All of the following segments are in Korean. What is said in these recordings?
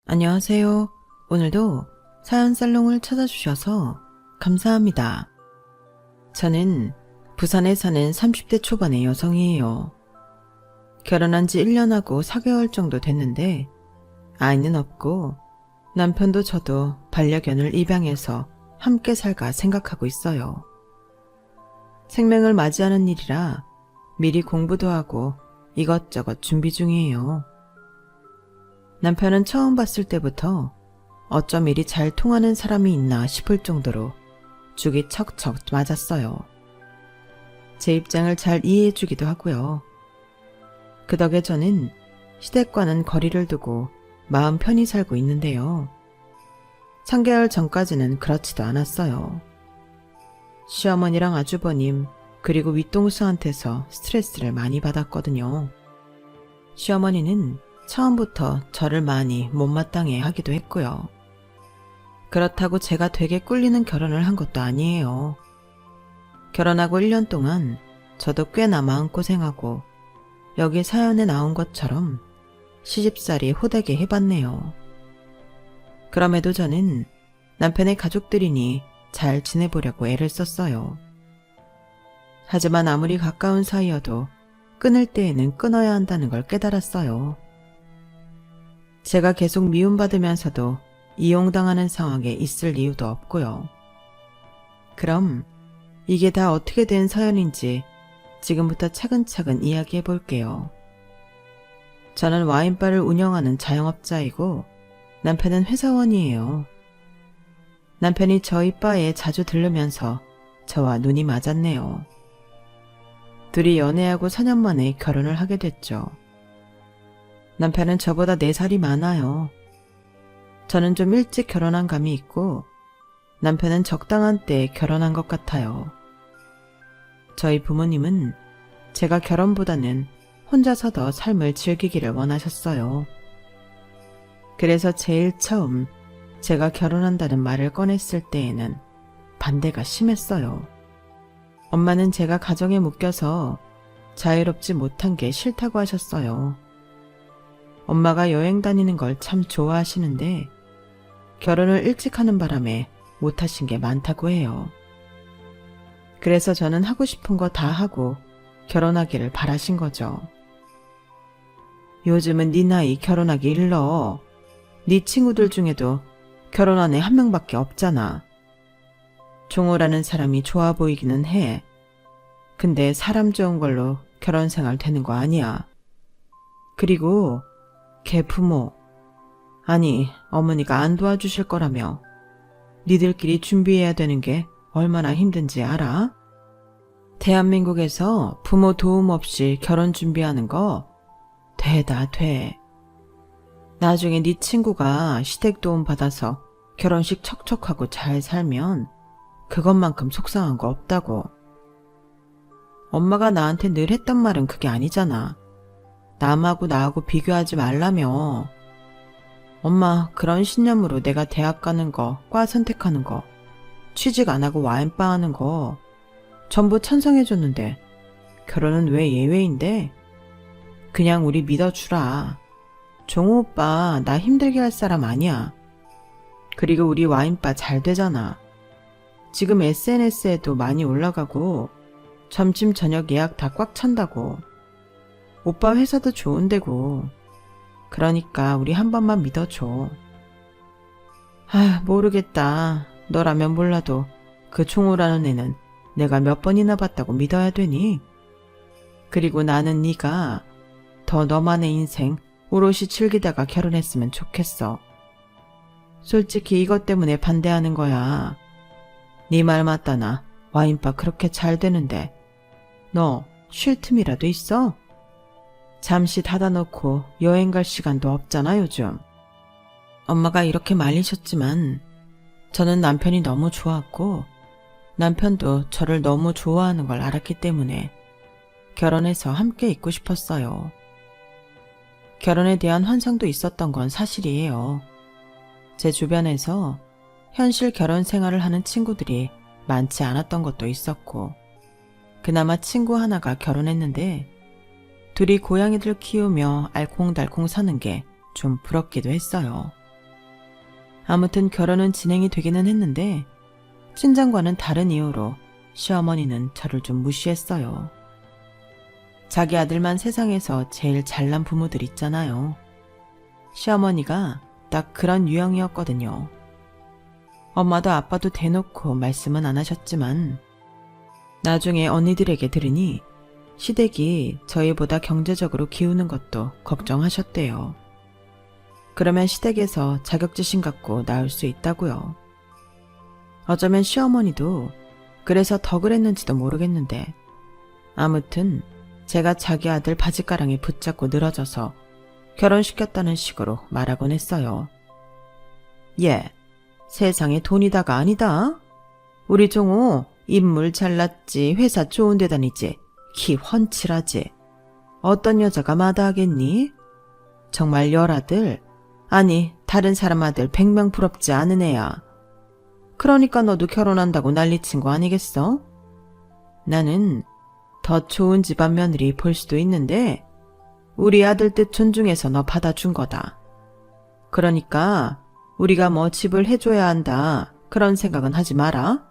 안녕하세요. 오늘도 사연 살롱을 찾아주셔서 감사합니다. 저는 부산에 사는 30대 초반의 여성이에요. 결혼한 지 1년하고 4개월 정도 됐는데 아이는 없고 남편도 저도 반려견을 입양해서 함께 살까 생각하고 있어요. 생명을 맞이하는 일이라 미리 공부도 하고 이것저것 준비 중이에요. 남편은 처음 봤을 때부터 어쩜 이리 잘 통하는 사람이 있나 싶을 정도로 죽이 척척 맞았어요. 제 입장을 잘 이해해주기도 하고요. 그 덕에 저는 시댁과는 거리를 두고 마음 편히 살고 있는데요. 3개월 전까지는 그렇지도 않았어요. 시어머니랑 아주버님 그리고 윗동수한테서 스트레스를 많이 받았거든요. 시어머니는 처음부터 저를 많이 못마땅해 하기도 했고요. 그렇다고 제가 되게 꿀리는 결혼을 한 것도 아니에요. 결혼하고 1년 동안 저도 꽤나 마음고생하고 여기 사연에 나온 것처럼 시집살이 호되게 해봤네요. 그럼에도 저는 남편의 가족들이니 잘 지내보려고 애를 썼어요. 하지만 아무리 가까운 사이여도 끊을 때에는 끊어야 한다는 걸 깨달았어요. 제가 계속 미움받으면서도 이용당하는 상황에 있을 이유도 없고요. 그럼 이게 다 어떻게 된 사연인지 지금부터 차근차근 이야기해 볼게요. 저는 와인바를 운영하는 자영업자이고 남편은 회사원이에요. 남편이 저희 바에 자주 들르면서 저와 눈이 맞았네요. 둘이 연애하고 4년 만에 결혼을 하게 됐죠. 남편은 저보다 4살이 많아요. 저는 좀 일찍 결혼한 감이 있고 남편은 적당한 때에 결혼한 것 같아요. 저희 부모님은 제가 결혼보다는 혼자서 더 삶을 즐기기를 원하셨어요. 그래서 제일 처음 제가 결혼한다는 말을 꺼냈을 때에는 반대가 심했어요. 엄마는 제가 가정에 묶여서 자유롭지 못한 게 싫다고 하셨어요. 엄마가 여행 다니는 걸 참 좋아하시는데 결혼을 일찍 하는 바람에 못하신 게 많다고 해요. 그래서 저는 하고 싶은 거 다 하고 결혼하기를 바라신 거죠. 요즘은 네 나이 결혼하기 일러. 네 친구들 중에도 결혼한 애 1명밖에 없잖아. 종호라는 사람이 좋아 보이기는 해. 근데 사람 좋은 걸로 결혼 생활 되는 거 아니야. 그리고 걔 부모, 아니 어머니가 안 도와주실 거라며 니들끼리 준비해야 되는 게 얼마나 힘든지 알아? 대한민국에서 부모 도움 없이 결혼 준비하는 거 되다 돼. 나중에 네 친구가 시댁 도움 받아서 결혼식 척척하고 잘 살면 그것만큼 속상한 거 없다고. 엄마가 나한테 늘 했던 말은 그게 아니잖아. 남하고 나하고 비교하지 말라며. 엄마 그런 신념으로 내가 대학 가는 거, 과 선택하는 거, 취직 안 하고 와인바 하는 거 전부 찬성해줬는데 결혼은 왜 예외인데? 그냥 우리 믿어주라. 종호 오빠 나 힘들게 할 사람 아니야. 그리고 우리 와인바 잘 되잖아. 지금 SNS에도 많이 올라가고 점심 저녁 예약 다 꽉 찬다고. 오빠 회사도 좋은 데고. 그러니까 우리 한 번만 믿어줘. 모르겠다. 너라면 몰라도 그 종호라는 애는 내가 몇 번이나 봤다고 믿어야 되니? 그리고 나는 네가 더 너만의 인생 오롯이 즐기다가 결혼했으면 좋겠어. 솔직히 이것 때문에 반대하는 거야. 네 말 맞다나 와인바 그렇게 잘 되는데 너 쉴 틈이라도 있어? 잠시 닫아놓고 여행 갈 시간도 없잖아 요즘. 엄마가 이렇게 말리셨지만 저는 남편이 너무 좋았고 남편도 저를 너무 좋아하는 걸 알았기 때문에 결혼해서 함께 있고 싶었어요. 결혼에 대한 환상도 있었던 건 사실이에요. 제 주변에서 현실 결혼 생활을 하는 친구들이 많지 않았던 것도 있었고 그나마 친구 하나가 결혼했는데 둘이 고양이들 키우며 알콩달콩 사는 게 좀 부럽기도 했어요. 아무튼 결혼은 진행이 되기는 했는데 친정과는 다른 이유로 시어머니는 저를 좀 무시했어요. 자기 아들만 세상에서 제일 잘난 부모들 있잖아요. 시어머니가 딱 그런 유형이었거든요. 엄마도 아빠도 대놓고 말씀은 안 하셨지만 나중에 언니들에게 들으니 시댁이 저희보다 경제적으로 기우는 것도 걱정하셨대요. 그러면 시댁에서 자격지심 갖고 나올 수 있다고요. 어쩌면 시어머니도 그래서 더 그랬는지도 모르겠는데 아무튼 제가 자기 아들 바짓가랑이 붙잡고 늘어져서 결혼시켰다는 식으로 말하곤 했어요. 예, 세상에 돈이다가 아니다. 우리 종호 인물 잘났지, 회사 좋은 데 다니지, 키 훤칠하지. 어떤 여자가 마다하겠니? 정말 열아들, 아니 다른 사람 아들 100명 부럽지 않은 애야. 그러니까 너도 결혼한다고 난리친 거 아니겠어? 나는 더 좋은 집안 며느리 볼 수도 있는데 우리 아들 뜻 존중해서 너 받아준 거다. 그러니까 우리가 뭐 집을 해줘야 한다 그런 생각은 하지 마라.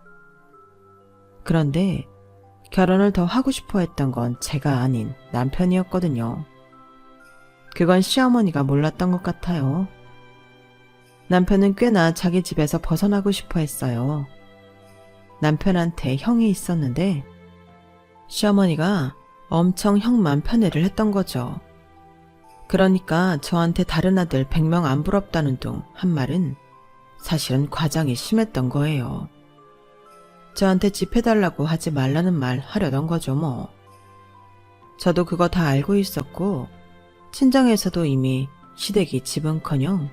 그런데 결혼을 더 하고 싶어 했던 건 제가 아닌 남편이었거든요. 그건 시어머니가 몰랐던 것 같아요. 남편은 꽤나 자기 집에서 벗어나고 싶어 했어요. 남편한테 형이 있었는데 시어머니가 엄청 형만 편애를 했던 거죠. 그러니까 저한테 다른 아들 100명 안 부럽다는 둥 한 말은 사실은 과장이 심했던 거예요. 저한테 집 해달라고 하지 말라는 말 하려던 거죠 뭐. 저도 그거 다 알고 있었고 친정에서도 이미 시댁이 집은커녕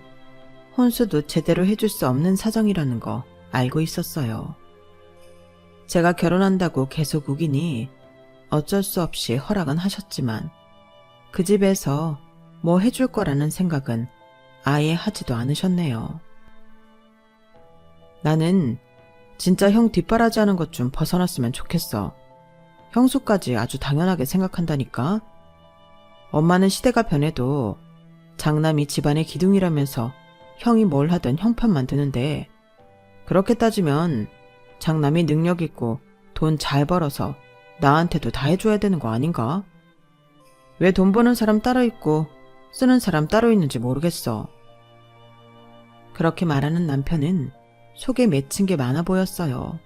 혼수도 제대로 해줄 수 없는 사정이라는 거 알고 있었어요. 제가 결혼한다고 계속 우기니 어쩔 수 없이 허락은 하셨지만 그 집에서 뭐 해줄 거라는 생각은 아예 하지도 않으셨네요. 나는 진짜 형 뒷바라지 하는 것 좀 벗어났으면 좋겠어. 형수까지 아주 당연하게 생각한다니까. 엄마는 시대가 변해도 장남이 집안의 기둥이라면서 형이 뭘 하든 형 편만 드는데 그렇게 따지면 장남이 능력 있고 돈 잘 벌어서 나한테도 다 해줘야 되는 거 아닌가? 왜 돈 버는 사람 따로 있고 쓰는 사람 따로 있는지 모르겠어. 그렇게 말하는 남편은 속에 맺힌 게 많아 보였어요.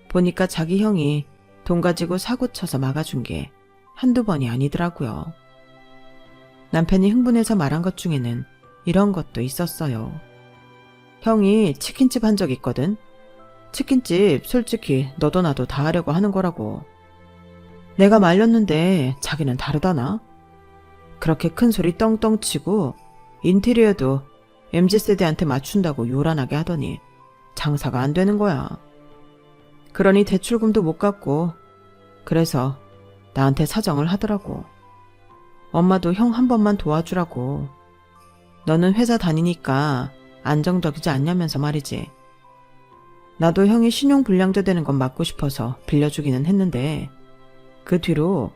보니까 자기 형이 돈 가지고 사고 쳐서 막아준 게 한두 번이 아니더라고요. 남편이 흥분해서 말한 것 중에는 이런 것도 있었어요. 형이 치킨집 한 적 있거든. 치킨집 솔직히 너도 나도 다 하려고 하는 거라고. 내가 말렸는데 자기는 다르다나? 그렇게 큰 소리 떵떵 치고 인테리어도 MZ세대한테 맞춘다고 요란하게 하더니 장사가 안 되는 거야. 그러니 대출금도 못 갚고 그래서 나한테 사정을 하더라고. 엄마도 형 한 번만 도와주라고. 너는 회사 다니니까 안정적이지 않냐면서 말이지. 나도 형이 신용불량자 되는 건 막고 싶어서 빌려주기는 했는데 그 뒤로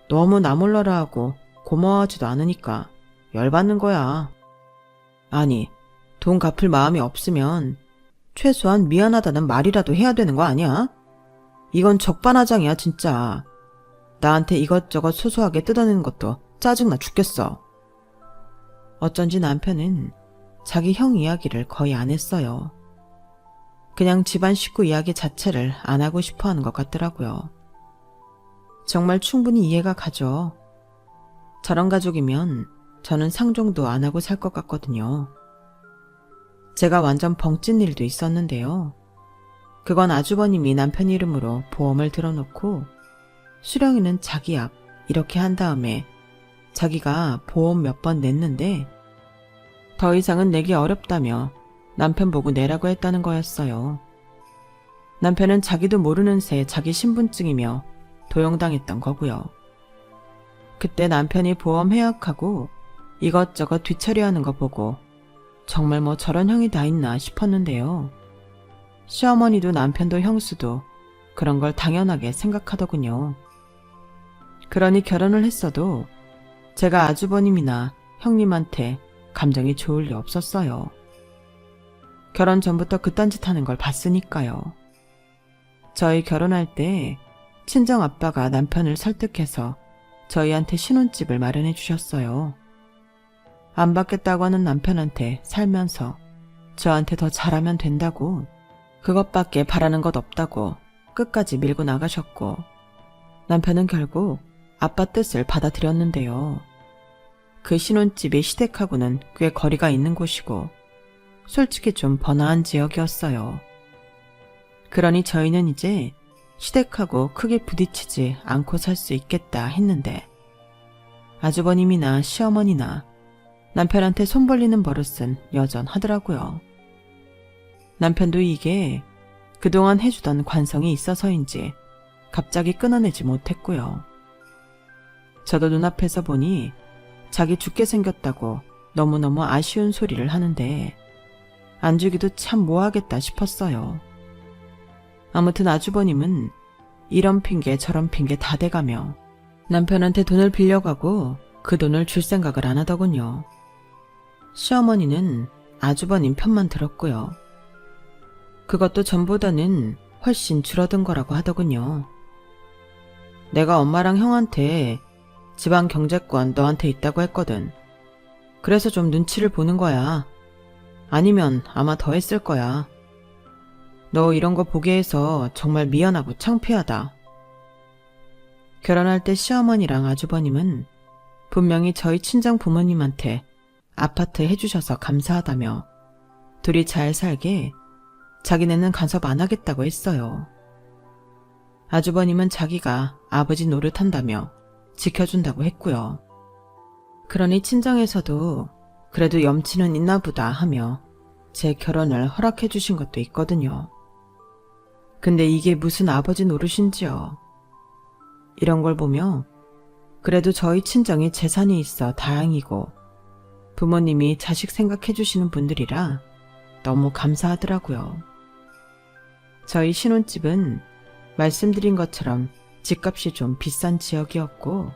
너무 나 몰라라 하고 고마워하지도 않으니까 열받는 거야. 아니, 돈 갚을 마음이 없으면 최소한 미안하다는 말이라도 해야 되는 거 아니야? 이건 적반하장이야 진짜. 나한테 이것저것 소소하게 뜯어내는 것도 짜증나 죽겠어. 어쩐지 남편은 자기 형 이야기를 거의 안 했어요. 그냥 집안 식구 이야기 자체를 안 하고 싶어 하는 것 같더라고요. 정말 충분히 이해가 가죠. 저런 가족이면 저는 상종도 안 하고 살 것 같거든요. 제가 완전 벙찐 일도 있었는데요. 그건 아주버님이 남편 이름으로 보험을 들어놓고 수령이는 자기 앞 이렇게 한 다음에 자기가 보험 몇 번 냈는데 더 이상은 내기 어렵다며 남편 보고 내라고 했다는 거였어요. 남편은 자기도 모르는 새 자기 신분증이며 도용당했던 거고요. 그때 남편이 보험 해약하고 이것저것 뒤처리하는 거 보고 정말 뭐 저런 형이 다 있나 싶었는데요. 시어머니도 남편도 형수도 그런 걸 당연하게 생각하더군요. 그러니 결혼을 했어도 제가 아주버님이나 형님한테 감정이 좋을 리 없었어요. 결혼 전부터 그딴 짓 하는 걸 봤으니까요. 저희 결혼할 때 친정 아빠가 남편을 설득해서 저희한테 신혼집을 마련해 주셨어요. 안 받겠다고 하는 남편한테 살면서 저한테 더 잘하면 된다고, 그것밖에 바라는 것 없다고 끝까지 밀고 나가셨고, 남편은 결국 아빠 뜻을 받아들였는데요. 그 신혼집이 시댁하고는 꽤 거리가 있는 곳이고 솔직히 좀 번화한 지역이었어요. 그러니 저희는 이제 시댁하고 크게 부딪히지 않고 살 수 있겠다 했는데, 아주버님이나 시어머니나 남편한테 손 벌리는 버릇은 여전하더라고요. 남편도 이게 그동안 해주던 관성이 있어서인지 갑자기 끊어내지 못했고요. 저도 눈앞에서 보니 자기 죽게 생겼다고 너무너무 아쉬운 소리를 하는데 안 주기도 참 뭐하겠다 싶었어요. 아무튼 아주버님은 이런 핑계 저런 핑계 다 대가며 남편한테 돈을 빌려가고 그 돈을 줄 생각을 안 하더군요. 시어머니는 아주버님 편만 들었고요. 그것도 전보다는 훨씬 줄어든 거라고 하더군요. 내가 엄마랑 형한테 집안 경제권 너한테 있다고 했거든. 그래서 좀 눈치를 보는 거야. 아니면 아마 더 했을 거야. 너 이런 거 보게 해서 정말 미안하고 창피하다. 결혼할 때 시어머니랑 아주버님은 분명히 저희 친정 부모님한테 아파트 해주셔서 감사하다며 둘이 잘 살게 자기네는 간섭 안 하겠다고 했어요. 아주버님은 자기가 아버지 노릇한다며 지켜준다고 했고요. 그러니 친정에서도 그래도 염치는 있나 보다 하며 제 결혼을 허락해 주신 것도 있거든요. 근데 이게 무슨 아버지 노릇인지요. 이런 걸 보며 그래도 저희 친정이 재산이 있어 다행이고 부모님이 자식 생각해 주시는 분들이라 너무 감사하더라고요. 저희 신혼집은 말씀드린 것처럼 집값이 좀 비싼 지역이었고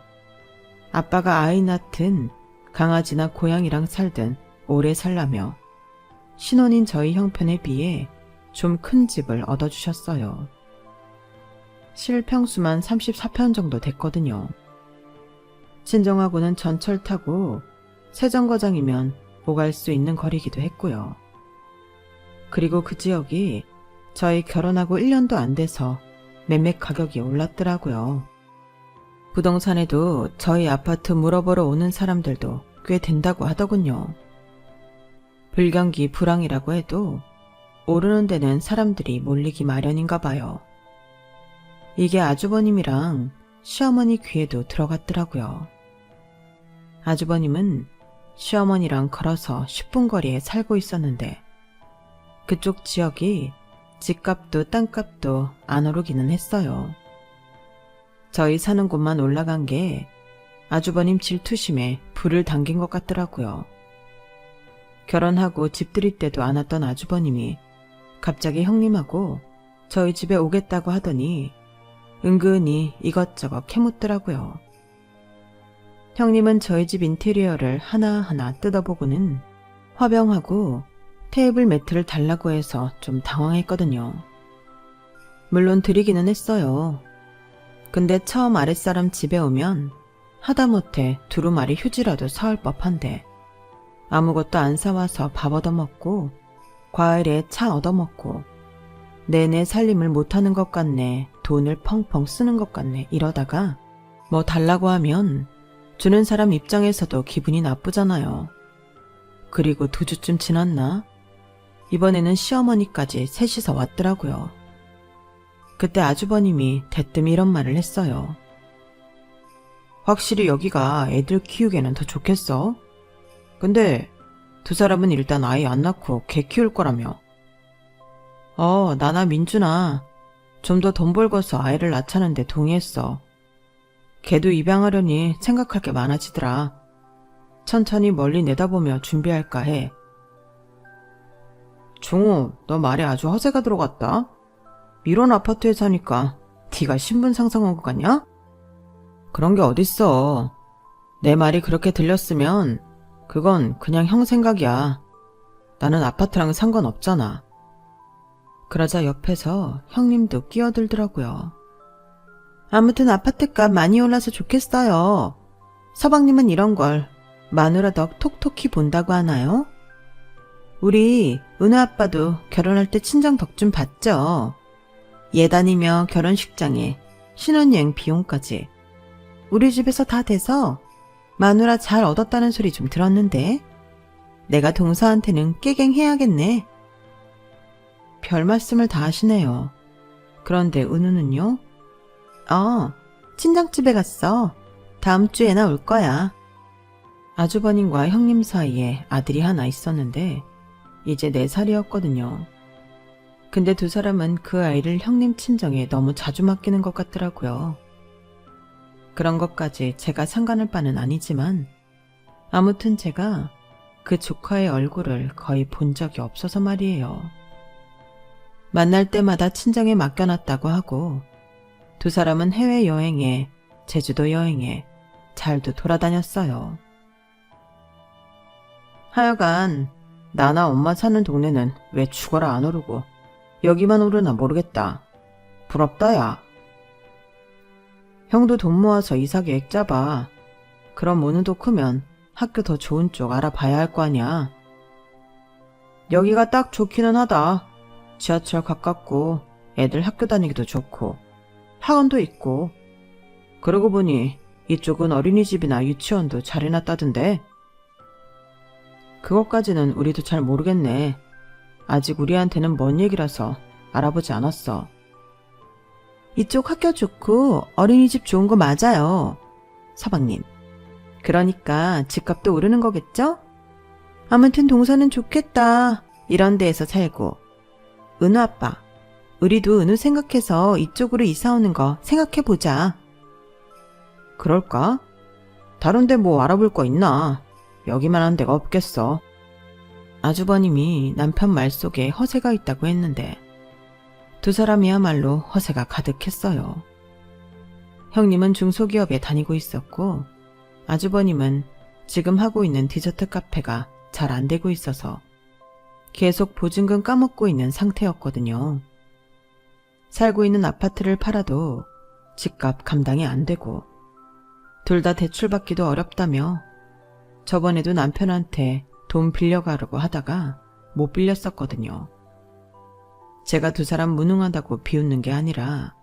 아빠가 아이 낳든 강아지나 고양이랑 살든 오래 살라며 신혼인 저희 형편에 비해 좀 큰 집을 얻어주셨어요. 실평수만 34평 정도 됐거든요. 친정하고는 전철 타고 세정거장이면 오갈 수 있는 거리기도 했고요. 그리고 그 지역이 저희 결혼하고 1년도 안 돼서 매매 가격이 올랐더라고요. 부동산에도 저희 아파트 물어보러 오는 사람들도 꽤 된다고 하더군요. 불경기 불황이라고 해도 오르는 데는 사람들이 몰리기 마련인가 봐요. 이게 아주버님이랑 시어머니 귀에도 들어갔더라고요. 아주버님은 시어머니랑 걸어서 10분 거리에 살고 있었는데 그쪽 지역이 집값도 땅값도 안 오르기는 했어요. 저희 사는 곳만 올라간 게 아주버님 질투심에 불을 당긴 것 같더라고요. 결혼하고 집 들일 때도 안 왔던 아주버님이 갑자기 형님하고 저희 집에 오겠다고 하더니 은근히 이것저것 캐묻더라고요. 형님은 저희 집 인테리어를 하나하나 뜯어보고는 화병하고 테이블 매트를 달라고 해서 좀 당황했거든요. 물론 드리기는 했어요. 근데 처음 아랫사람 집에 오면 하다못해 두루마리 휴지라도 사올 법한데 아무것도 안 사와서 밥 얻어먹고 과일에 차 얻어먹고 내내 살림을 못하는 것 같네, 돈을 펑펑 쓰는 것 같네 이러다가 뭐 달라고 하면 주는 사람 입장에서도 기분이 나쁘잖아요. 그리고 2주쯤 지났나? 이번에는 시어머니까지 셋이서 왔더라고요. 그때 아주버님이 대뜸 이런 말을 했어요. 확실히 여기가 애들 키우기에는 더 좋겠어? 근데 2사람은 일단 아이 안 낳고 개 키울 거라며. 나나 민준아 좀 더 돈 벌고서 아이를 낳자는데 동의했어. 걔도 입양하려니 생각할 게 많아지더라. 천천히 멀리 내다보며 준비할까 해. 종우, 너 말에 아주 허세가 들어갔다. 이런 아파트에 사니까 네가 신분 상승한 것 같냐? 그런 게 어딨어. 내 말이 그렇게 들렸으면 그건 그냥 형 생각이야. 나는 아파트랑 상관없잖아. 그러자 옆에서 형님도 끼어들더라고요. 아무튼 아파트값 많이 올라서 좋겠어요. 서방님은 이런 걸 마누라 덕 톡톡히 본다고 하나요? 우리 은우 아빠도 결혼할 때 친정 덕 좀 봤죠. 예단이며 결혼식장에 신혼여행 비용까지 우리 집에서 다 돼서 마누라 잘 얻었다는 소리 좀 들었는데 내가 동서한테는 깨갱해야겠네. 별 말씀을 다 하시네요. 그런데 은우는요? 친정집에 갔어. 다음 주에나 올 거야. 아주버님과 형님 사이에 아들이 하나 있었는데 이제 4살이었거든요. 근데 두 사람은 그 아이를 형님 친정에 너무 자주 맡기는 것 같더라고요. 그런 것까지 제가 상관할 바는 아니지만 아무튼 제가 그 조카의 얼굴을 거의 본 적이 없어서 말이에요. 만날 때마다 친정에 맡겨놨다고 하고 두 사람은 해외여행에 제주도 여행에 잘도 돌아다녔어요. 하여간 나나 엄마 사는 동네는 왜 죽어라 안 오르고 여기만 오르나 모르겠다. 부럽다 야. 형도 돈 모아서 이사 계획 짜봐. 그럼 은우도 크면 학교 더 좋은 쪽 알아봐야 할 거 아냐. 여기가 딱 좋기는 하다. 지하철 가깝고 애들 학교 다니기도 좋고 학원도 있고. 그러고 보니 이쪽은 어린이집이나 유치원도 잘 해놨다던데. 그것까지는 우리도 잘 모르겠네. 아직 우리한테는 먼 얘기라서 알아보지 않았어. 이쪽 학교 좋고 어린이집 좋은 거 맞아요. 서방님. 그러니까 집값도 오르는 거겠죠? 아무튼 동서는 좋겠다. 이런 데에서 살고. 은우 아빠, 우리도 은우 생각해서 이쪽으로 이사 오는 거 생각해보자. 그럴까? 다른 데 뭐 알아볼 거 있나? 여기만한 데가 없겠어. 아주버님이 남편 말 속에 허세가 있다고 했는데 두 사람이야말로 허세가 가득했어요. 형님은 중소기업에 다니고 있었고 아주버님은 지금 하고 있는 디저트 카페가 잘 안 되고 있어서 계속 보증금 까먹고 있는 상태였거든요. 살고 있는 아파트를 팔아도 집값 감당이 안 되고 둘 다 대출받기도 어렵다며 저번에도 남편한테 돈 빌려가려고 하다가 못 빌렸었거든요. 제가 두 사람 무능하다고 비웃는 게 아니라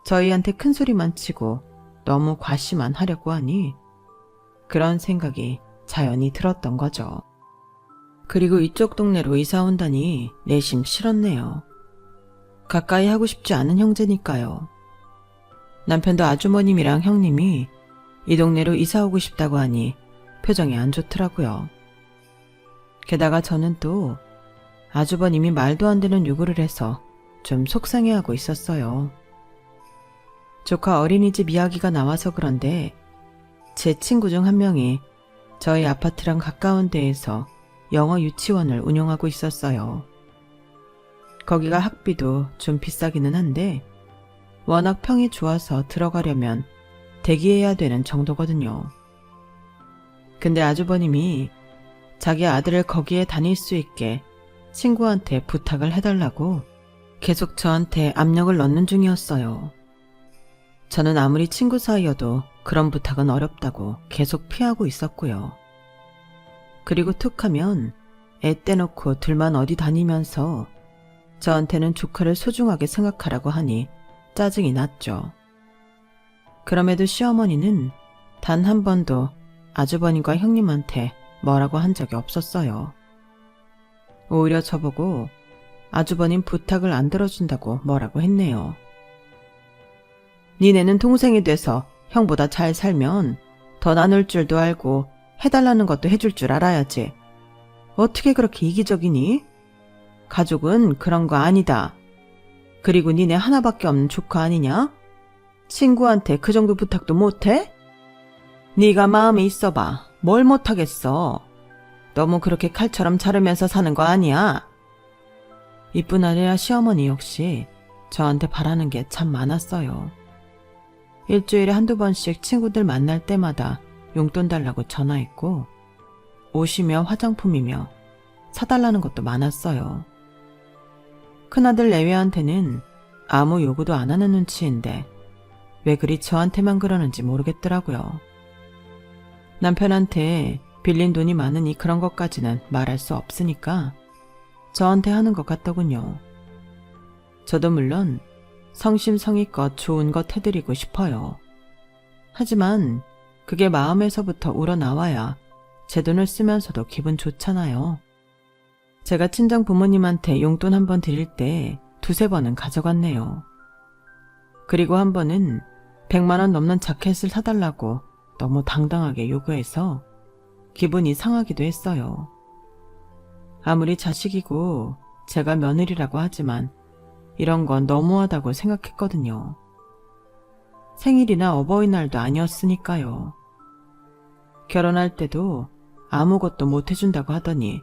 저희한테 큰 소리만 치고 너무 과시만 하려고 하니 그런 생각이 자연히 들었던 거죠. 그리고 이쪽 동네로 이사 온다니 내심 싫었네요. 가까이 하고 싶지 않은 형제니까요. 남편도 아주머님이랑 형님이 이 동네로 이사 오고 싶다고 하니 표정이 안 좋더라고요. 게다가 저는 또 아주버님이 말도 안 되는 요구를 해서 좀 속상해하고 있었어요. 조카 어린이집 이야기가 나와서 그런데 제 친구 중 한 명이 저희 아파트랑 가까운 데에서 영어 유치원을 운영하고 있었어요. 거기가 학비도 좀 비싸기는 한데 워낙 평이 좋아서 들어가려면 대기해야 되는 정도거든요. 근데 아주버님이 자기 아들을 거기에 다닐 수 있게 친구한테 부탁을 해달라고 계속 저한테 압력을 넣는 중이었어요. 저는 아무리 친구 사이여도 그런 부탁은 어렵다고 계속 피하고 있었고요. 그리고 툭 하면 애 떼놓고 둘만 어디 다니면서 저한테는 조카를 소중하게 생각하라고 하니 짜증이 났죠. 그럼에도 시어머니는 단 한 번도 아주버님과 형님한테 뭐라고 한 적이 없었어요. 오히려 저보고 아주버님 부탁을 안 들어준다고 뭐라고 했네요. 니네는 동생이 돼서 형보다 잘 살면 더 나눌 줄도 알고 해달라는 것도 해줄 줄 알아야지. 어떻게 그렇게 이기적이니? 가족은 그런 거 아니다. 그리고 니네 하나밖에 없는 조카 아니냐? 친구한테 그 정도 부탁도 못해? 네가 마음이 있어봐. 뭘 못하겠어. 너무 그렇게 칼처럼 자르면서 사는 거 아니야. 이쁜 아내야 시어머니 역시 저한테 바라는 게 참 많았어요. 일주일에 한두 번씩 친구들 만날 때마다 용돈 달라고 전화했고 옷이며 화장품이며 사달라는 것도 많았어요. 큰아들 내외한테는 아무 요구도 안 하는 눈치인데 왜 그리 저한테만 그러는지 모르겠더라고요. 남편한테 빌린 돈이 많으니 그런 것까지는 말할 수 없으니까 저한테 하는 것 같더군요. 저도 물론 성심성의껏 좋은 것 해드리고 싶어요. 하지만 그게 마음에서부터 우러나와야 제 돈을 쓰면서도 기분 좋잖아요. 제가 친정 부모님한테 용돈 한 번 드릴 때 두세 번은 가져갔네요. 그리고 한 번은 100만 원 넘는 자켓을 사달라고 너무 당당하게 요구해서 기분이 상하기도 했어요. 아무리 자식이고 제가 며느리라고 하지만 이런 건 너무하다고 생각했거든요. 생일이나 어버이날도 아니었으니까요. 결혼할 때도 아무것도 못 해준다고 하더니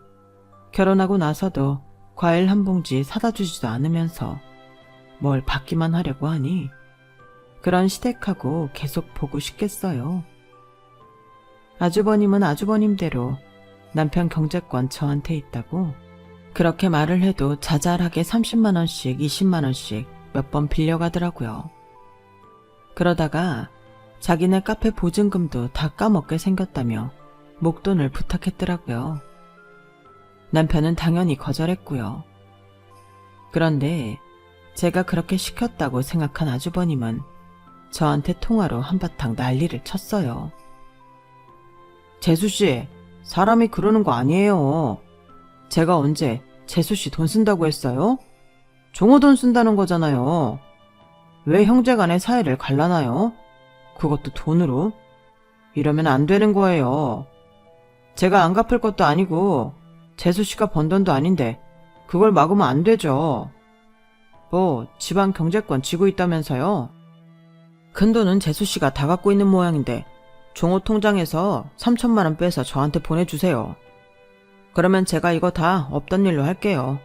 결혼하고 나서도 과일 한 봉지 사다 주지도 않으면서 뭘 받기만 하려고 하니 그런 시댁하고 계속 보고 싶겠어요. 아주버님은 아주버님대로 남편 경제권 저한테 있다고 그렇게 말을 해도 자잘하게 30만 원씩 20만 원씩 몇 번 빌려가더라고요. 그러다가 자기네 카페 보증금도 다 까먹게 생겼다며 목돈을 부탁했더라고요. 남편은 당연히 거절했고요. 그런데 제가 그렇게 시켰다고 생각한 아주버님은 저한테 통화로 한바탕 난리를 쳤어요. 재수씨, 사람이 그러는 거 아니에요. 제가 언제 재수씨 돈 쓴다고 했어요? 종호 돈 쓴다는 거잖아요. 왜 형제간의 사이를 갈라나요? 그것도 돈으로? 이러면 안 되는 거예요. 제가 안 갚을 것도 아니고 재수씨가 번 돈도 아닌데 그걸 막으면 안 되죠. 뭐 집안 경제권 쥐고 있다면서요? 큰돈은 재수씨가 다 갖고 있는 모양인데 종호 통장에서 3천만 원 빼서 저한테 보내주세요. 그러면 제가 이거 다 없던 일로 할게요.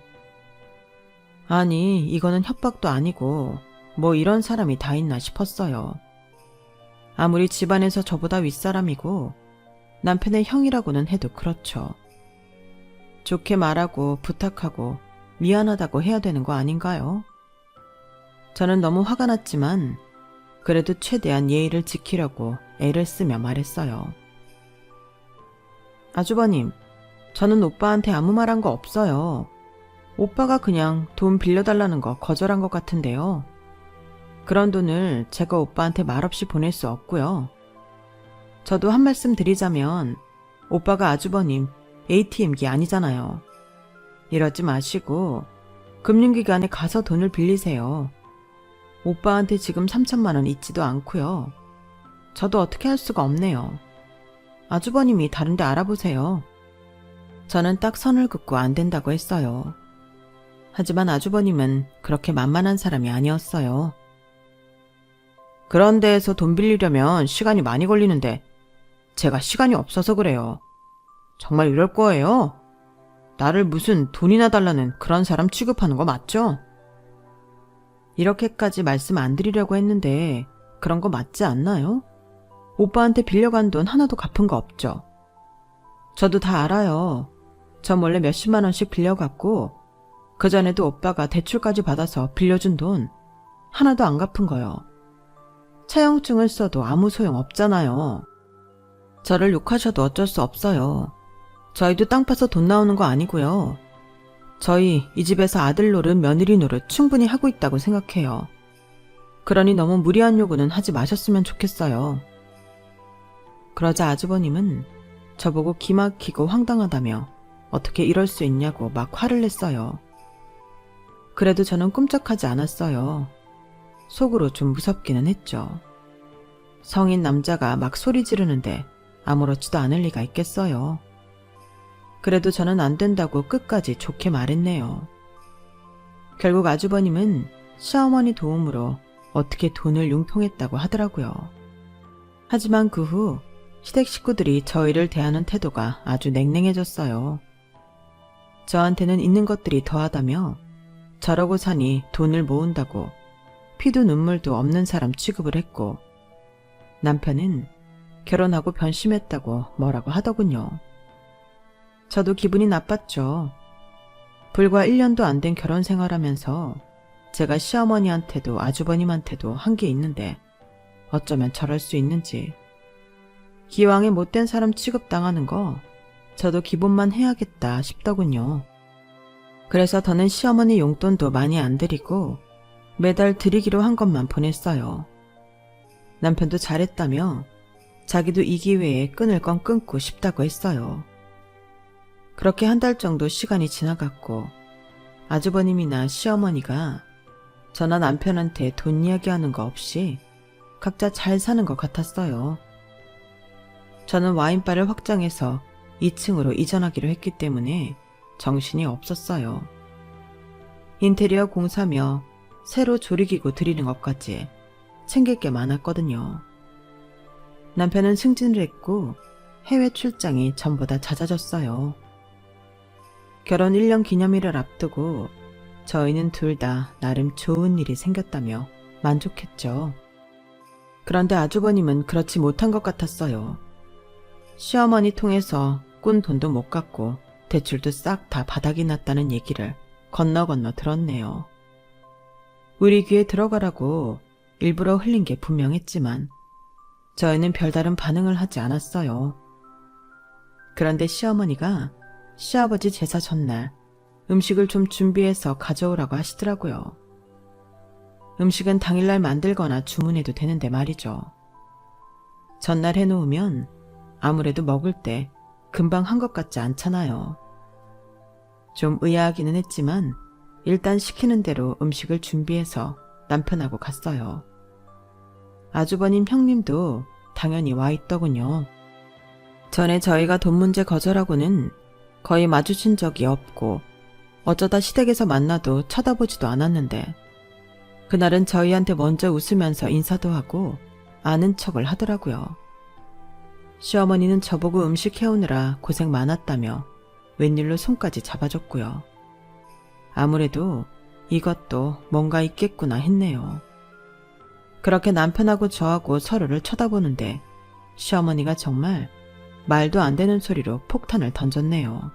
아니, 이거는 협박도 아니고 뭐 이런 사람이 다 있나 싶었어요. 아무리 집안에서 저보다 윗사람이고 남편의 형이라고는 해도 그렇죠. 좋게 말하고 부탁하고 미안하다고 해야 되는 거 아닌가요? 저는 너무 화가 났지만 그래도 최대한 예의를 지키려고 애를 쓰며 말했어요. 아주버님, 저는 오빠한테 아무 말 한 거 없어요. 오빠가 그냥 돈 빌려달라는 거 거절한 것 같은데요. 그런 돈을 제가 오빠한테 말없이 보낼 수 없고요. 저도 한 말씀 드리자면 오빠가 아주버님 ATM기 아니잖아요. 이러지 마시고 금융기관에 가서 돈을 빌리세요. 오빠한테 지금 3천만 원 있지도 않고요. 저도 어떻게 할 수가 없네요. 아주버님이 다른 데 알아보세요. 저는 딱 선을 긋고 안 된다고 했어요. 하지만 아주버님은 그렇게 만만한 사람이 아니었어요. 그런 데에서 돈 빌리려면 시간이 많이 걸리는데 제가 시간이 없어서 그래요. 정말 이럴 거예요? 나를 무슨 돈이나 달라는 그런 사람 취급하는 거 맞죠? 이렇게까지 말씀 안 드리려고 했는데 그런 거 맞지 않나요? 오빠한테 빌려간 돈 하나도 갚은 거 없죠? 저도 다 알아요. 저 몰래 몇십만 원씩 빌려갔고 그전에도 오빠가 대출까지 받아서 빌려준 돈 하나도 안 갚은 거요. 차용증을 써도 아무 소용 없잖아요. 저를 욕하셔도 어쩔 수 없어요. 저희도 땅 파서 돈 나오는 거 아니고요. 저희 이 집에서 아들 노릇 며느리 노릇 충분히 하고 있다고 생각해요. 그러니 너무 무리한 요구는 하지 마셨으면 좋겠어요. 그러자 아주버님은 저보고 기막히고 황당하다며 어떻게 이럴 수 있냐고 막 화를 냈어요. 그래도 저는 끔찍하지 않았어요. 속으로 좀 무섭기는 했죠. 성인 남자가 막 소리 지르는데 아무렇지도 않을 리가 있겠어요. 그래도 저는 안 된다고 끝까지 좋게 말했네요. 결국 아주버님은 시어머니 도움으로 어떻게 돈을 융통했다고 하더라고요. 하지만 그 후 시댁 식구들이 저희를 대하는 태도가 아주 냉랭해졌어요. 저한테는 있는 것들이 더하다며 저러고 사니 돈을 모은다고 피도 눈물도 없는 사람 취급을 했고 남편은 결혼하고 변심했다고 뭐라고 하더군요. 저도 기분이 나빴죠. 불과 1년도 안 된 결혼 생활하면서 제가 시어머니한테도 아주버님한테도 한 게 있는데 어쩌면 저럴 수 있는지. 기왕에 못된 사람 취급당하는 거 저도 기본만 해야겠다 싶더군요. 그래서 더는 시어머니 용돈도 많이 안 드리고 매달 드리기로 한 것만 보냈어요. 남편도 잘했다며 자기도 이 기회에 끊을 건 끊고 싶다고 했어요. 그렇게 한 달 정도 시간이 지나갔고 아주버님이나 시어머니가 저나 남편한테 돈 이야기하는 거 없이 각자 잘 사는 것 같았어요. 저는 와인바를 확장해서 2층으로 이전하기로 했기 때문에 정신이 없었어요. 인테리어 공사며 새로 조리기구 드리는 것까지 챙길 게 많았거든요. 남편은 승진을 했고 해외 출장이 전보다 잦아졌어요. 결혼 1년 기념일을 앞두고 저희는 둘 다 나름 좋은 일이 생겼다며 만족했죠. 그런데 아주버님은 그렇지 못한 것 같았어요. 시어머니 통해서 꾼 돈도 못 갚고 대출도 싹 다 바닥이 났다는 얘기를 건너 들었네요. 우리 귀에 들어가라고 일부러 흘린 게 분명했지만 저희는 별다른 반응을 하지 않았어요. 그런데 시어머니가 시아버지 제사 전날 음식을 좀 준비해서 가져오라고 하시더라고요. 음식은 당일날 만들거나 주문해도 되는데 말이죠. 전날 해놓으면 아무래도 먹을 때 금방 한 것 같지 않잖아요. 좀 의아하기는 했지만 일단 시키는 대로 음식을 준비해서 남편하고 갔어요. 아주버님 형님도 당연히 와 있더군요. 전에 저희가 돈 문제 거절하고는 거의 마주친 적이 없고 어쩌다 시댁에서 만나도 쳐다보지도 않았는데 그날은 저희한테 먼저 웃으면서 인사도 하고 아는 척을 하더라고요. 시어머니는 저보고 음식 해오느라 고생 많았다며 웬일로 손까지 잡아줬고요. 아무래도 이것도 뭔가 있겠구나 했네요. 그렇게 남편하고 저하고 서로를 쳐다보는데 시어머니가 정말 말도 안 되는 소리로 폭탄을 던졌네요.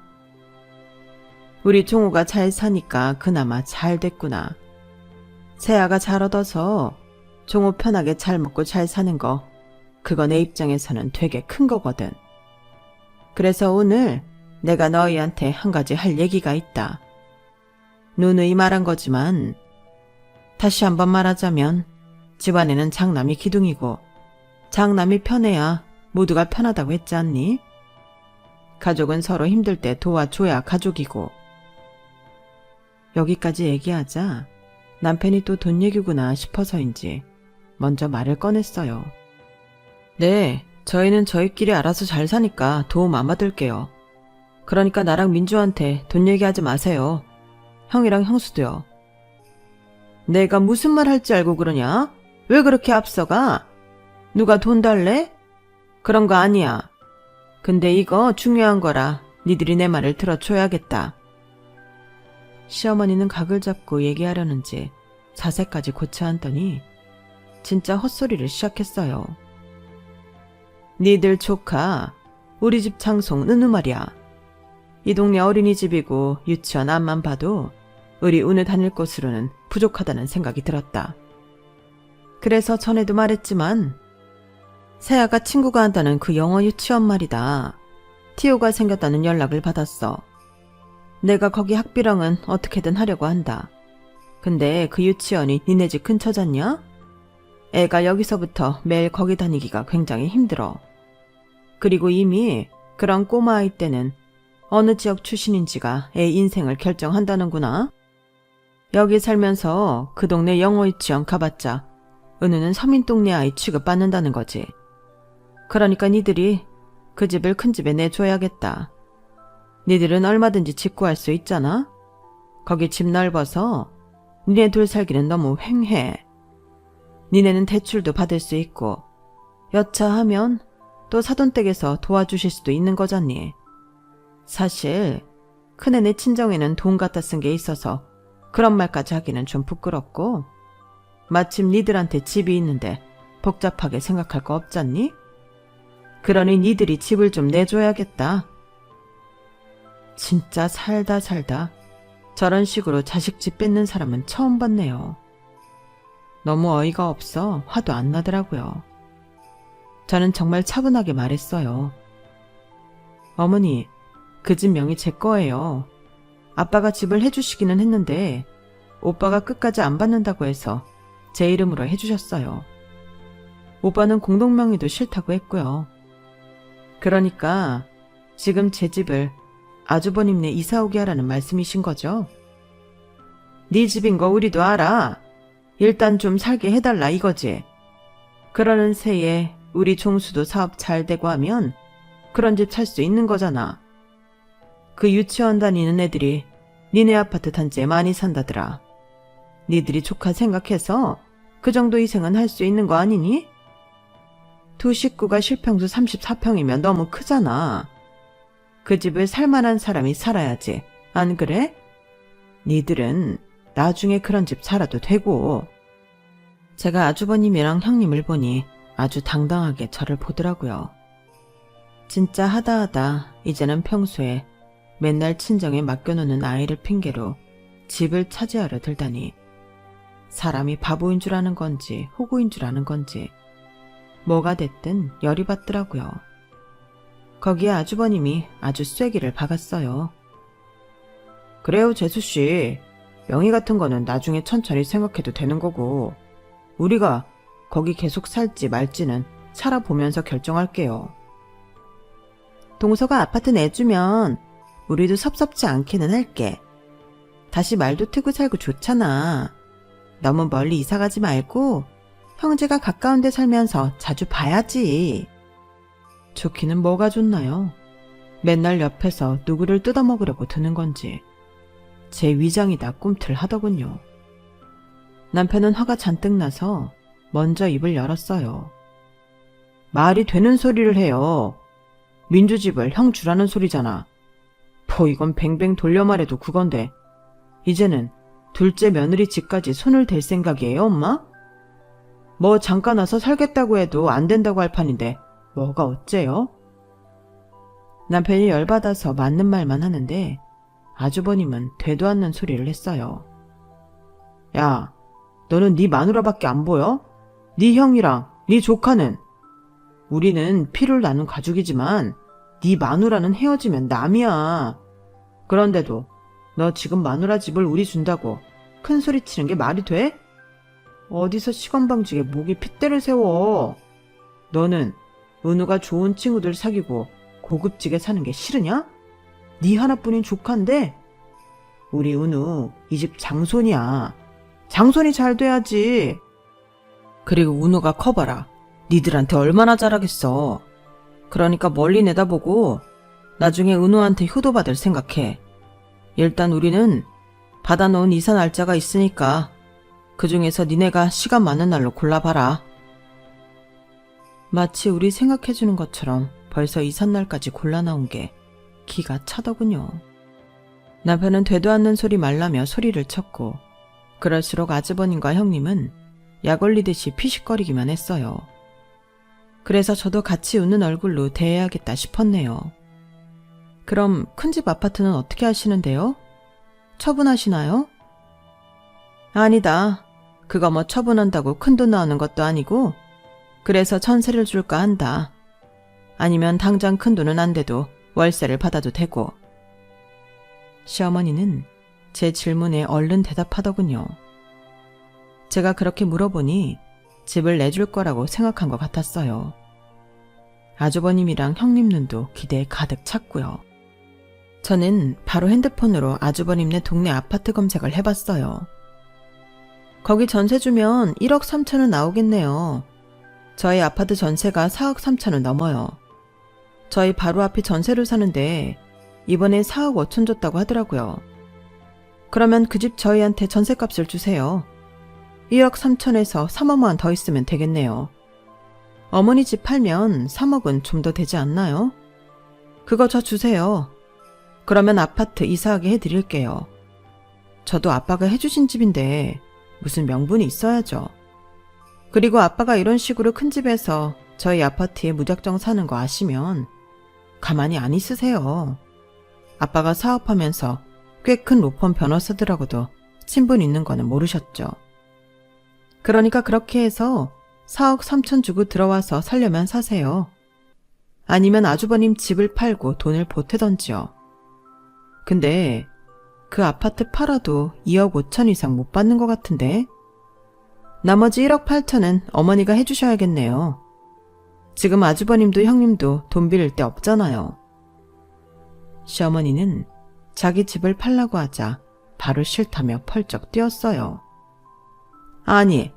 우리 종호가 잘 사니까 그나마 잘 됐구나. 세아가 잘 얻어서 종호 편하게 잘 먹고 잘 사는 거 그거 내 입장에서는 되게 큰 거거든. 그래서 오늘 내가 너희한테 한 가지 할 얘기가 있다. 누누이 말한 거지만 다시 한번 말하자면 집안에는 장남이 기둥이고 장남이 편해야 모두가 편하다고 했지 않니? 가족은 서로 힘들 때 도와줘야 가족이고. 여기까지 얘기하자 남편이 또 돈 얘기구나 싶어서인지 먼저 말을 꺼냈어요. 네, 저희는 저희끼리 알아서 잘 사니까 도움 안 받을게요. 그러니까 나랑 민주한테 돈 얘기하지 마세요. 형이랑 형수도요. 내가 무슨 말 할지 알고 그러냐? 왜 그렇게 앞서가? 누가 돈 달래? 그런 거 아니야. 근데 이거 중요한 거라 니들이 내 말을 들어줘야겠다. 시어머니는 각을 잡고 얘기하려는지 자세까지 고쳐 앉더니 진짜 헛소리를 시작했어요. 니들 조카 우리 집 장송 느느 말이야. 이 동네 어린이집이고 유치원 앞만 봐도 우리 운을 다닐 곳으로는 부족하다는 생각이 들었다. 그래서 전에도 말했지만 세아가 친구가 한다는 그 영어 유치원 말이다. 티오가 생겼다는 연락을 받았어. 내가 거기 학비랑은 어떻게든 하려고 한다. 근데 그 유치원이 니네 집 근처잖냐? 애가 여기서부터 매일 거기 다니기가 굉장히 힘들어. 그리고 이미 그런 꼬마아이 때는 어느 지역 출신인지가 애 인생을 결정한다는구나. 여기 살면서 그 동네 영어 유치원 가봤자 은우는 서민 동네 아이 취급받는다는 거지. 그러니까 니들이 그 집을 큰 집에 내줘야겠다. 니들은 얼마든지 집 구할 수 있잖아. 거기 집 넓어서 니네 둘 살기는 너무 휑해. 니네는 대출도 받을 수 있고 여차하면 또 사돈댁에서 도와주실 수도 있는 거잖니. 사실 큰애네 친정에는 돈 갖다 쓴 게 있어서 그런 말까지 하기는 좀 부끄럽고 마침 니들한테 집이 있는데 복잡하게 생각할 거 없잖니? 그러니 니들이 집을 좀 내줘야겠다. 진짜 살다 저런 식으로 자식 집 뺏는 사람은 처음 봤네요. 너무 어이가 없어 화도 안 나더라고요. 저는 정말 차분하게 말했어요. 어머니, 그 집 명의 제 거예요. 아빠가 집을 해주시기는 했는데 오빠가 끝까지 안 받는다고 해서 제 이름으로 해주셨어요. 오빠는 공동명의도 싫다고 했고요. 그러니까 지금 제 집을 아주버님네 이사 오게 하라는 말씀이신 거죠? 네 집인 거 우리도 알아. 일단 좀 살게 해달라 이거지. 그러는 새에 우리 종수도 사업 잘 되고 하면 그런 집 살 수 있는 거잖아. 그 유치원 다니는 애들이 니네 아파트 단지에 많이 산다더라. 니들이 조카 생각해서 그 정도 희생은 할 수 있는 거 아니니? 두 식구가 실평수 34평이면 너무 크잖아. 그 집을 살만한 사람이 살아야지. 안 그래? 니들은 나중에 그런 집 살아도 되고. 제가 아주버님이랑 형님을 보니 아주 당당하게 저를 보더라고요. 진짜 하다하다 이제는 평소에 맨날 친정에 맡겨놓는 아이를 핑계로 집을 차지하려 들다니 사람이 바보인 줄 아는 건지 호구인 줄 아는 건지 뭐가 됐든 열이 받더라고요. 거기에 아주버님이 아주 쐐기를 박았어요. 그래요, 재수씨. 명의 같은 거는 나중에 천천히 생각해도 되는 거고 우리가 거기 계속 살지 말지는 살아보면서 결정할게요. 동서가 아파트 내주면 우리도 섭섭지 않기는 할게. 다시 말도 트고 살고 좋잖아. 너무 멀리 이사가지 말고 형제가 가까운 데 살면서 자주 봐야지. 좋기는 뭐가 좋나요? 맨날 옆에서 누구를 뜯어먹으려고 드는 건지 제 위장이 다 꿈틀하더군요. 남편은 화가 잔뜩 나서 먼저 입을 열었어요. 말이 되는 소리를 해요. 민주집을 형 주라는 소리잖아. 이건 뱅뱅 돌려 말해도 그건데 이제는 둘째 며느리 집까지 손을 댈 생각이에요, 엄마? 뭐 잠깐 와서 살겠다고 해도 안 된다고 할 판인데 뭐가 어째요? 남편이 열받아서 맞는 말만 하는데 아주버님은 되도 않는 소리를 했어요. 야, 너는 네 마누라밖에 안 보여? 네 형이랑 네 조카는 우리는 피를 나눈 가족이지만 네 마누라는 헤어지면 남이야. 그런데도 너 지금 마누라 집을 우리 준다고 큰 소리 치는 게 말이 돼? 어디서 시건방지게 목에 핏대를 세워. 너는 은우가 좋은 친구들 사귀고 고급지게 사는 게 싫으냐? 네 하나뿐인 조카인데 우리 은우 이 집 장손이야. 장손이 잘 돼야지. 그리고 은우가 커봐라. 니들한테 얼마나 잘하겠어. 그러니까 멀리 내다보고 나중에 은우한테 효도받을 생각해. 일단 우리는 받아놓은 이사 날짜가 있으니까 그 중에서 니네가 시간 많은 날로 골라봐라. 마치 우리 생각해주는 것처럼 벌써 이삿날까지 골라나온 게 기가 차더군요. 남편은 되도 않는 소리 말라며 소리를 쳤고 그럴수록 아주버님과 형님은 약 올리듯이 피식거리기만 했어요. 그래서 저도 같이 웃는 얼굴로 대해야겠다 싶었네요. 그럼 큰집 아파트는 어떻게 하시는데요? 처분하시나요? 아니다. 그거 뭐 처분한다고 큰돈 나오는 것도 아니고 그래서 전세를 줄까 한다. 아니면 당장 큰돈은 안 돼도 월세를 받아도 되고. 시어머니는 제 질문에 얼른 대답하더군요. 제가 그렇게 물어보니 집을 내줄 거라고 생각한 것 같았어요. 아주버님이랑 형님 눈도 기대에 가득 찼고요. 저는 바로 핸드폰으로 아주버님네 동네 아파트 검색을 해봤어요. 거기 전세 주면 1억 3천은 나오겠네요. 저희 아파트 전세가 4억 3천은 넘어요. 저희 바로 앞이 전세로 사는데 이번에 4억 5천 줬다고 하더라고요. 그러면 그 집 저희한테 전세값을 주세요. 1억 3천에서 3억만 더 있으면 되겠네요. 어머니 집 팔면 3억은 좀 더 되지 않나요? 그거 저 주세요. 그러면 아파트 이사하게 해드릴게요. 저도 아빠가 해주신 집인데 무슨 명분이 있어야죠. 그리고 아빠가 이런 식으로 큰 집에서 저희 아파트에 무작정 사는 거 아시면 가만히 안 있으세요. 아빠가 사업하면서 꽤 큰 로펌 변호사들하고도 친분 있는 거는 모르셨죠. 그러니까 그렇게 해서 4억 3천 주고 들어와서 살려면 사세요. 아니면 아주버님 집을 팔고 돈을 보태던지요. 근데 그 아파트 팔아도 2억 5천 이상 못 받는 것 같은데? 나머지 1억 8천은 어머니가 해주셔야겠네요. 지금 아주버님도 형님도 돈 빌릴 데 없잖아요. 시어머니는 자기 집을 팔라고 하자 바로 싫다며 펄쩍 뛰었어요. 아니,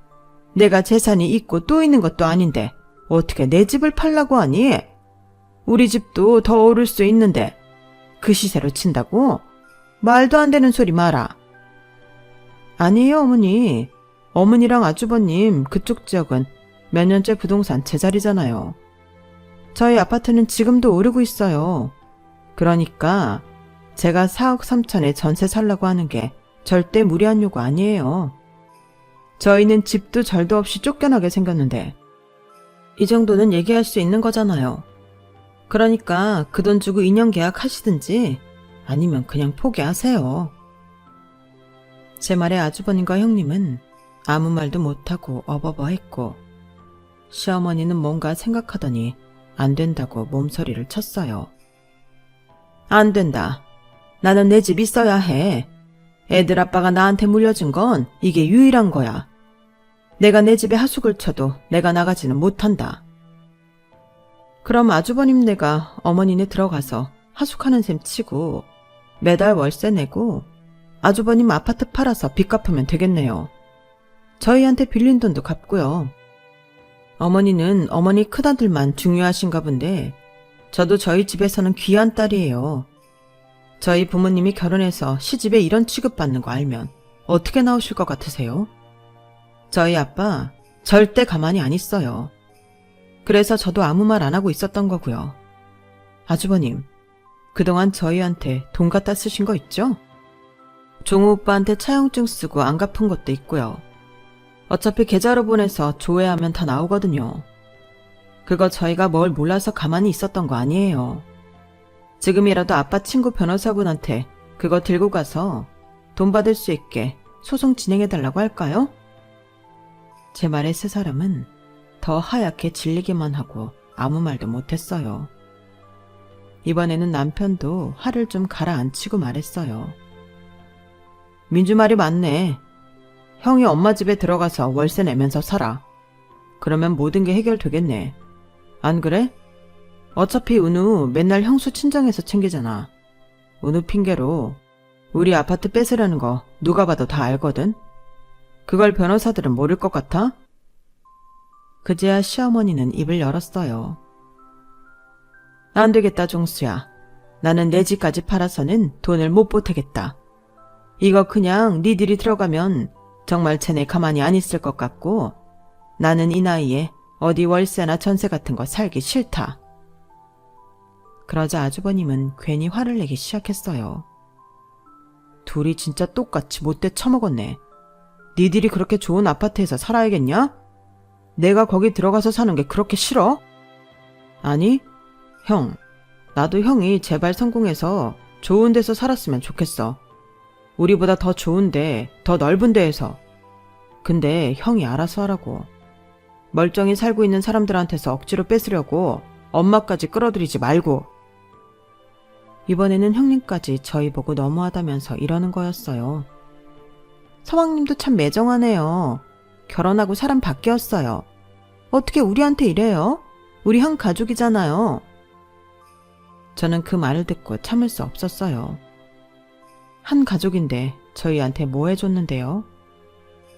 내가 재산이 있고 또 있는 것도 아닌데 어떻게 내 집을 팔라고 하니? 우리 집도 더 오를 수 있는데 그 시세로 친다고? 말도 안 되는 소리 마라. 아니에요, 어머니. 어머니랑 아주버님 그쪽 지역은 몇 년째 부동산 제자리잖아요. 저희 아파트는 지금도 오르고 있어요. 그러니까 제가 4억 3천에 전세 살라고 하는 게 절대 무리한 요구 아니에요. 저희는 집도 절도 없이 쫓겨나게 생겼는데 이 정도는 얘기할 수 있는 거잖아요. 그러니까 그 돈 주고 2년 계약 하시든지 아니면 그냥 포기하세요. 제 말에 아주버님과 형님은 아무 말도 못하고 어버버했고 시어머니는 뭔가 생각하더니 안 된다고 몸서리를 쳤어요. 안 된다. 나는 내 집 있어야 해. 애들 아빠가 나한테 물려준 건 이게 유일한 거야. 내가 내 집에 하숙을 쳐도 내가 나가지는 못한다. 그럼 아주버님네가 어머니네 들어가서 하숙하는 셈 치고 매달 월세 내고 아주버님 아파트 팔아서 빚 갚으면 되겠네요. 저희한테 빌린 돈도 갚고요. 어머니는 어머니 큰아들만 중요하신가 본데 저도 저희 집에서는 귀한 딸이에요. 저희 부모님이 결혼해서 시집에 이런 취급받는 거 알면 어떻게 나오실 것 같으세요? 저희 아빠 절대 가만히 안 있어요. 그래서 저도 아무 말 안 하고 있었던 거고요. 아주버님, 그동안 저희한테 돈 갖다 쓰신 거 있죠? 종우 오빠한테 차용증 쓰고 안 갚은 것도 있고요. 어차피 계좌로 보내서 조회하면 다 나오거든요. 그거 저희가 뭘 몰라서 가만히 있었던 거 아니에요. 지금이라도 아빠 친구 변호사분한테 그거 들고 가서 돈 받을 수 있게 소송 진행해달라고 할까요? 제 말에 세 사람은 더 하얗게 질리기만 하고 아무 말도 못했어요. 이번에는 남편도 화를 좀 가라앉히고 말했어요. 민주 말이 맞네. 형이 엄마 집에 들어가서 월세 내면서 살아. 그러면 모든 게 해결되겠네. 안 그래? 어차피 은우 맨날 형수 친정에서 챙기잖아. 은우 핑계로 우리 아파트 뺏으려는 거 누가 봐도 다 알거든. 그걸 변호사들은 모를 것 같아? 그제야 시어머니는 입을 열었어요. 안 되겠다, 종수야. 나는 내 집까지 팔아서는 돈을 못 보태겠다. 이거 그냥 니들이 들어가면 정말 쟤네 가만히 안 있을 것 같고 나는 이 나이에 어디 월세나 전세 같은 거 살기 싫다. 그러자 아주버님은 괜히 화를 내기 시작했어요. 둘이 진짜 똑같이 못돼 처먹었네. 니들이 그렇게 좋은 아파트에서 살아야겠냐? 내가 거기 들어가서 사는 게 그렇게 싫어? 아니, 형, 나도 형이 제발 성공해서 좋은 데서 살았으면 좋겠어. 우리보다 더 좋은데, 더 넓은 데에서. 근데 형이 알아서 하라고. 멀쩡히 살고 있는 사람들한테서 억지로 뺏으려고 엄마까지 끌어들이지 말고. 이번에는 형님까지 저희 보고 너무하다면서 이러는 거였어요. 서방님도 참 매정하네요. 결혼하고 사람 바뀌었어요. 어떻게 우리한테 이래요? 우리 한 가족이잖아요. 저는 그 말을 듣고 참을 수 없었어요. 한 가족인데 저희한테 뭐 해줬는데요?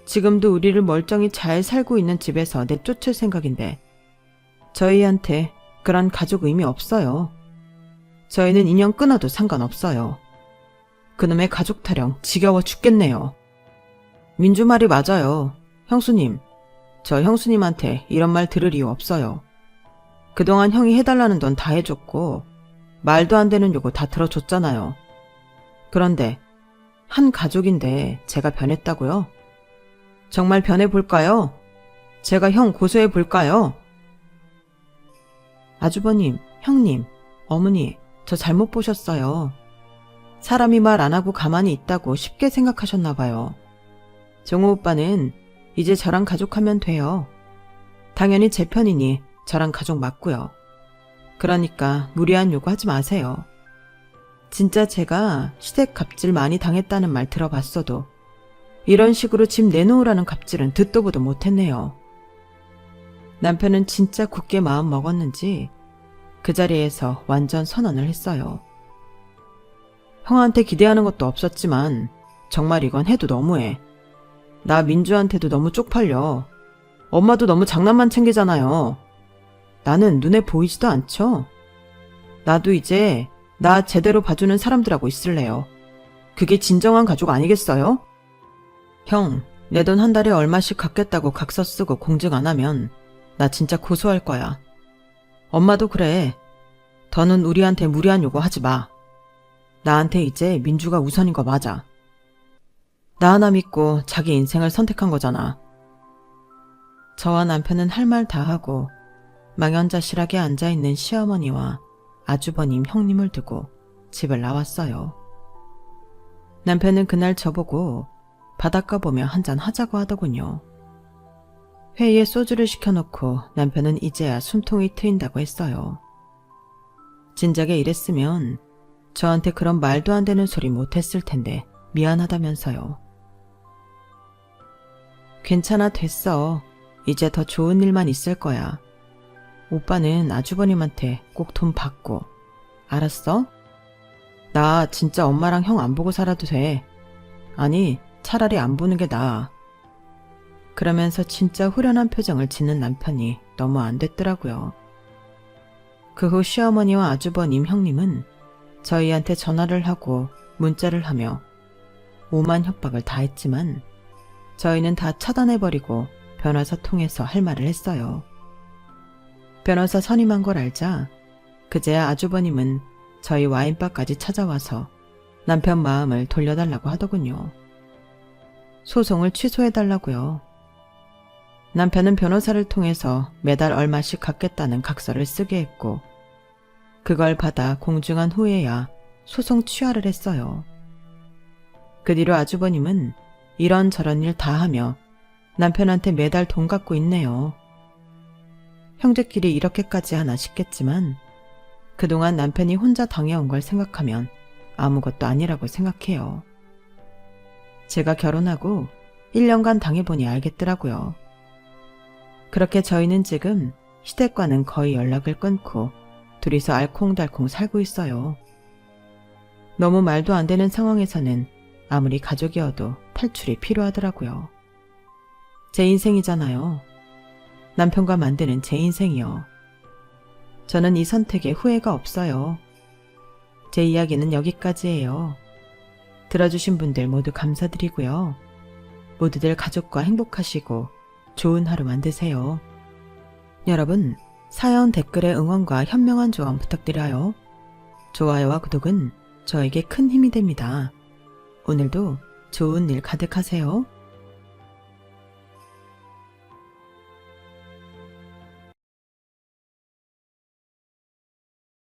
지금도 우리를 멀쩡히 잘 살고 있는 집에서 내쫓을 생각인데 저희한테 그런 가족 의미 없어요. 저희는 인연 끊어도 상관없어요. 그놈의 가족 타령 지겨워 죽겠네요. 민주 말이 맞아요. 형수님, 저 형수님한테 이런 말 들을 이유 없어요. 그동안 형이 해달라는 돈 다 해줬고 말도 안 되는 요구 다 들어줬잖아요. 그런데 한 가족인데 제가 변했다고요? 정말 변해볼까요? 제가 형 고소해볼까요? 아주버님, 형님, 어머니, 저 잘못 보셨어요. 사람이 말 안 하고 가만히 있다고 쉽게 생각하셨나 봐요. 종호 오빠는 이제 저랑 가족하면 돼요. 당연히 제 편이니 저랑 가족 맞고요. 그러니까 무리한 요구하지 마세요. 진짜 제가 시댁 갑질 많이 당했다는 말 들어봤어도 이런 식으로 집 내놓으라는 갑질은 듣도 보도 못했네요. 남편은 진짜 굳게 마음 먹었는지 그 자리에서 완전 선언을 했어요. 형한테 기대하는 것도 없었지만 정말 이건 해도 너무해. 나 민주한테도 너무 쪽팔려. 엄마도 너무 장난만 챙기잖아요. 나는 눈에 보이지도 않죠? 나도 이제 나 제대로 봐주는 사람들하고 있을래요. 그게 진정한 가족 아니겠어요? 형, 내 돈 한 달에 얼마씩 갚겠다고 각서 쓰고 공증 안 하면 나 진짜 고소할 거야. 엄마도 그래. 더는 우리한테 무리한 요구 하지 마. 나한테 이제 민주가 우선인 거 맞아. 나 하나 믿고 자기 인생을 선택한 거잖아. 저와 남편은 할 말 다 하고 망연자실하게 앉아있는 시어머니와 아주버님 형님을 두고 집을 나왔어요. 남편은 그날 저보고 바닷가 보며 한잔 하자고 하더군요. 회의에 소주를 시켜놓고 남편은 이제야 숨통이 트인다고 했어요. 진작에 이랬으면 저한테 그런 말도 안 되는 소리 못했을 텐데 미안하다면서요. 괜찮아, 됐어. 이제 더 좋은 일만 있을 거야. 오빠는 아주버님한테 꼭 돈 받고. 알았어? 나 진짜 엄마랑 형 안 보고 살아도 돼. 아니, 차라리 안 보는 게 나아. 그러면서 진짜 후련한 표정을 짓는 남편이 너무 안 됐더라고요. 그 후 시어머니와 아주버님 형님은 저희한테 전화를 하고 문자를 하며 오만 협박을 다 했지만 저희는 다 차단해버리고 변호사 통해서 할 말을 했어요. 변호사 선임한 걸 알자 그제야 아주버님은 저희 와인바까지 찾아와서 남편 마음을 돌려달라고 하더군요. 소송을 취소해달라고요. 남편은 변호사를 통해서 매달 얼마씩 갚겠다는 각서를 쓰게 했고 그걸 받아 공증한 후에야 소송 취하를 했어요. 그 뒤로 아주버님은 이런저런 일 다 하며 남편한테 매달 돈 갚고 있네요. 형제끼리 이렇게까지 하나 싶겠지만 그동안 남편이 혼자 당해온 걸 생각하면 아무것도 아니라고 생각해요. 제가 결혼하고 1년간 당해보니 알겠더라고요. 그렇게 저희는 지금 시댁과는 거의 연락을 끊고 둘이서 알콩달콩 살고 있어요. 너무 말도 안 되는 상황에서는 아무리 가족이어도 탈출이 필요하더라고요. 제 인생이잖아요. 남편과 만드는 제 인생이요. 저는 이 선택에 후회가 없어요. 제 이야기는 여기까지예요. 들어주신 분들 모두 감사드리고요. 모두들 가족과 행복하시고 좋은 하루 만드세요. 여러분, 사연 댓글에 응원과 현명한 조언 부탁드려요. 좋아요와 구독은 저에게 큰 힘이 됩니다. 오늘도 좋은 일 가득하세요.